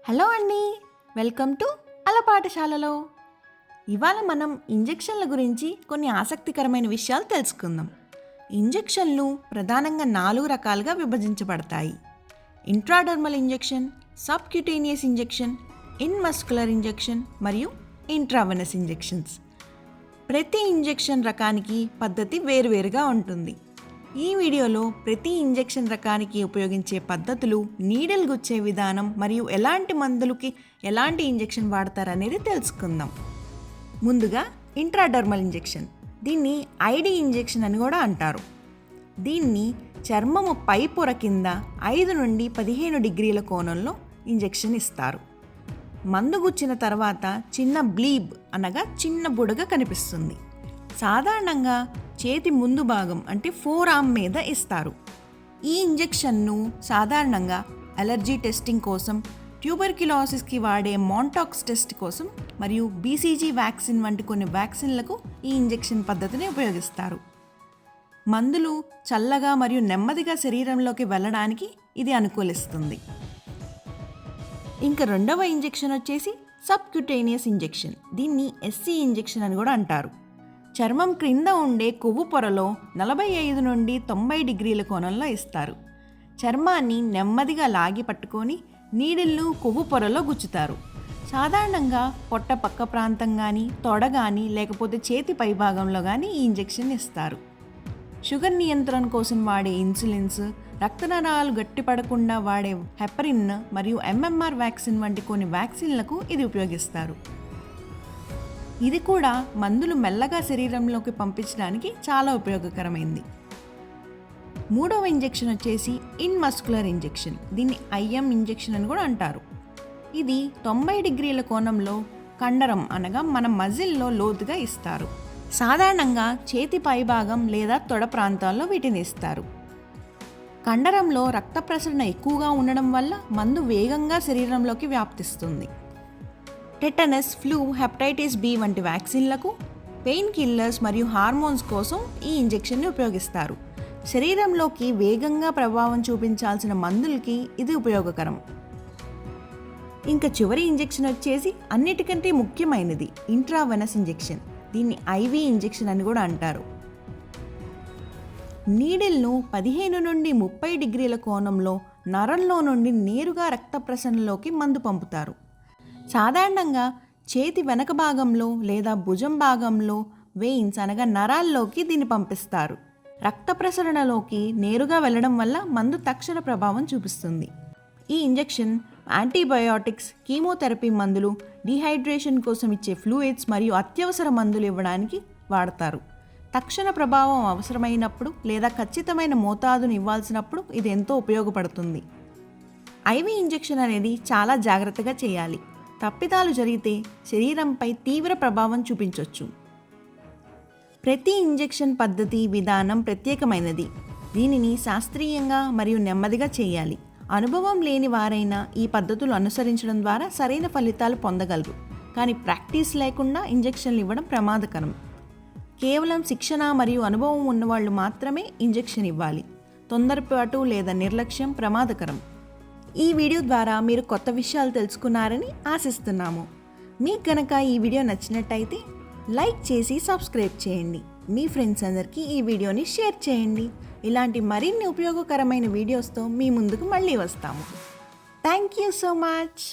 Hello అండి, welcome to అల పాఠశాలలో. ఇవాళ మనం ఇంజెక్షన్ల గురించి కొన్ని ఆసక్తికరమైన విషయాలు తెలుసుకుందాం. ఇంజెక్షన్లు ప్రధానంగా 4 రకాలుగా విభజించబడతాయి: intradermal injection, subcutaneous injection, intramuscular injection మరియు ఇంట్రావెనస్ ఇంజెక్షన్స్. ప్రతి ఇంజెక్షన్ రకానికి పద్ధతి వేరువేరుగా ఉంటుంది. ఈ వీడియోలో ప్రతి ఇంజెక్షన్ రకానికి ఉపయోగించే పద్ధతులు, నీడిల్ గుచ్చే విధానం మరియు ఎలాంటి మందులకి ఎలాంటి ఇంజెక్షన్ వాడతారనేది తెలుసుకుందాం. ముందుగా ఇంట్రాడర్మల్ ఇంజెక్షన్, దీన్ని ఐడి ఇంజెక్షన్ అని కూడా అంటారు. దీన్ని చర్మము పై పొర కింద 5 నుండి 15 డిగ్రీల కోణంలో ఇంజెక్షన్ ఇస్తారు. మందు గుచ్చిన తర్వాత చిన్న బ్లీబ్ అనగా చిన్న బుడగ కనిపిస్తుంది. సాధారణంగా చేతి ముందు భాగం అంటే ఫోర్ ఆర్మ్ మీద ఇస్తారు. ఈ ఇంజెక్షన్ను సాధారణంగా అలర్జీ టెస్టింగ్ కోసం, ట్యూబర్క్యులోసిస్కి వాడే మాంటాక్స్ టెస్ట్ కోసం మరియు బీసీజీ వ్యాక్సిన్ వంటి కొన్ని వ్యాక్సిన్లకు ఈ ఇంజెక్షన్ పద్ధతిని ఉపయోగిస్తారు. మందులు చల్లగా మరియు నెమ్మదిగా శరీరంలోకి వెళ్ళడానికి ఇది అనుకూలిస్తుంది. ఇంకా రెండవ ఇంజెక్షన్ వచ్చేసి సబ్క్యూటేనియస్ ఇంజెక్షన్, దీన్ని ఎస్సీ ఇంజెక్షన్ అని కూడా అంటారు. చర్మం క్రింద ఉండే కొవ్వు పొరలో 45 నుండి 90 డిగ్రీల కోణంలో ఇస్తారు. చర్మాన్ని నెమ్మదిగా లాగి పట్టుకొని నీడిల్ను కొవ్వు పొరలో గుచ్చుతారు. సాధారణంగా పొట్ట పక్క ప్రాంతం కానీ, తొడ కానీ, లేకపోతే చేతి పైభాగంలో కానీ ఈ ఇంజెక్షన్ ఇస్తారు. షుగర్ నియంత్రణ కోసం వాడే ఇన్సులిన్స్, రక్తనాళాలు గట్టిపడకుండా వాడే హెపరిన్ మరియు ఎంఎంఆర్ వ్యాక్సిన్ వంటి కొన్ని వ్యాక్సిన్లకు ఇది ఉపయోగిస్తారు. ఇది కూడా మందులు మెల్లగా శరీరంలోకి పంపించడానికి చాలా ఉపయోగకరమైంది. మూడవ ఇంజెక్షన్ వచ్చేసి ఇన్మస్కులర్ ఇంజెక్షన్, దీన్ని ఐఎం ఇంజెక్షన్ అని కూడా అంటారు. ఇది 90 డిగ్రీల కోణంలో కండరం అనగా మన మజిల్లో లోతుగా ఇస్తారు. సాధారణంగా చేతి పైభాగం లేదా తొడ ప్రాంతాల్లో వీటిని ఇస్తారు. కండరంలో రక్త ప్రసరణ ఎక్కువగా ఉండడం వల్ల మందు వేగంగా శరీరంలోకి వ్యాప్తిస్తుంది. టెటనస్, ఫ్లూ, హెపటైటిస్ బి వంటి వ్యాక్సిన్లకు, పెయిన్ కిల్లర్స్ మరియు హార్మోన్స్ కోసం ఈ ఇంజెక్షన్ని ఉపయోగిస్తారు. శరీరంలోకి వేగంగా ప్రభావం చూపించాల్సిన మందులకి ఇది ఉపయోగకరం. ఇంకా చివరి ఇంజెక్షన్ వచ్చేసి అన్నిటికంటే ముఖ్యమైనది ఇంట్రావెనస్ ఇంజెక్షన్, దీన్ని ఐవి ఇంజెక్షన్ అని కూడా అంటారు. నీడిల్ను 15 నుండి 30 డిగ్రీల కోణంలో నరంలో నుండి నేరుగా రక్త ప్రసరణలోకి మందు పంపుతారు. సాధారణంగా చేతి వెనక భాగంలో లేదా భుజం భాగంలో వెయిన్స్ అనగా నరాల్లోకి దీన్ని పంపిస్తారు. రక్త ప్రసరణలోకి నేరుగా వెళ్ళడం వల్ల మందు తక్షణ ప్రభావం చూపిస్తుంది. ఈ ఇంజెక్షన్ యాంటీబయోటిక్స్, కీమోథెరపీ మందులు, డీహైడ్రేషన్ కోసం ఇచ్చే ఫ్లూయిడ్స్ మరియు అత్యవసర మందులు ఇవ్వడానికి వాడతారు. తక్షణ ప్రభావం అవసరమైనప్పుడు లేదా ఖచ్చితమైన మోతాదును ఇవ్వాల్సినప్పుడు ఇది ఎంతో ఉపయోగపడుతుంది. ఐవి ఇంజెక్షన్ అనేది చాలా జాగ్రత్తగా చేయాలి. తప్పిదాలు జరిగితే శరీరంపై తీవ్ర ప్రభావం చూపించవచ్చు. ప్రతి ఇంజెక్షన్ పద్ధతి, విధానం ప్రత్యేకమైనది. దీనిని శాస్త్రీయంగా మరియు నెమ్మదిగా చేయాలి. అనుభవం లేని వారైనా ఈ పద్ధతులు అనుసరించడం ద్వారా సరైన ఫలితాలు పొందగలరు. కానీ ప్రాక్టీస్ లేకుండా ఇంజెక్షన్లు ఇవ్వడం ప్రమాదకరం. కేవలం శిక్షణ మరియు అనుభవం ఉన్నవాళ్ళు మాత్రమే ఇంజెక్షన్ ఇవ్వాలి. తొందరపాటు లేదా నిర్లక్ష్యం ప్రమాదకరం. ఈ వీడియో ద్వారా మీరు కొత్త విషయాలు తెలుసుకున్నారని ఆశిస్తున్నాము. మీకు కనుక ఈ వీడియో నచ్చినట్టయితే లైక్ చేసి సబ్స్క్రైబ్ చేయండి. మీ ఫ్రెండ్స్ అందరికీ ఈ వీడియోని షేర్ చేయండి. ఇలాంటి మరిన్ని ఉపయోగకరమైన వీడియోస్తో మీ ముందుకు మళ్ళీ వస్తాము. Thank you so much.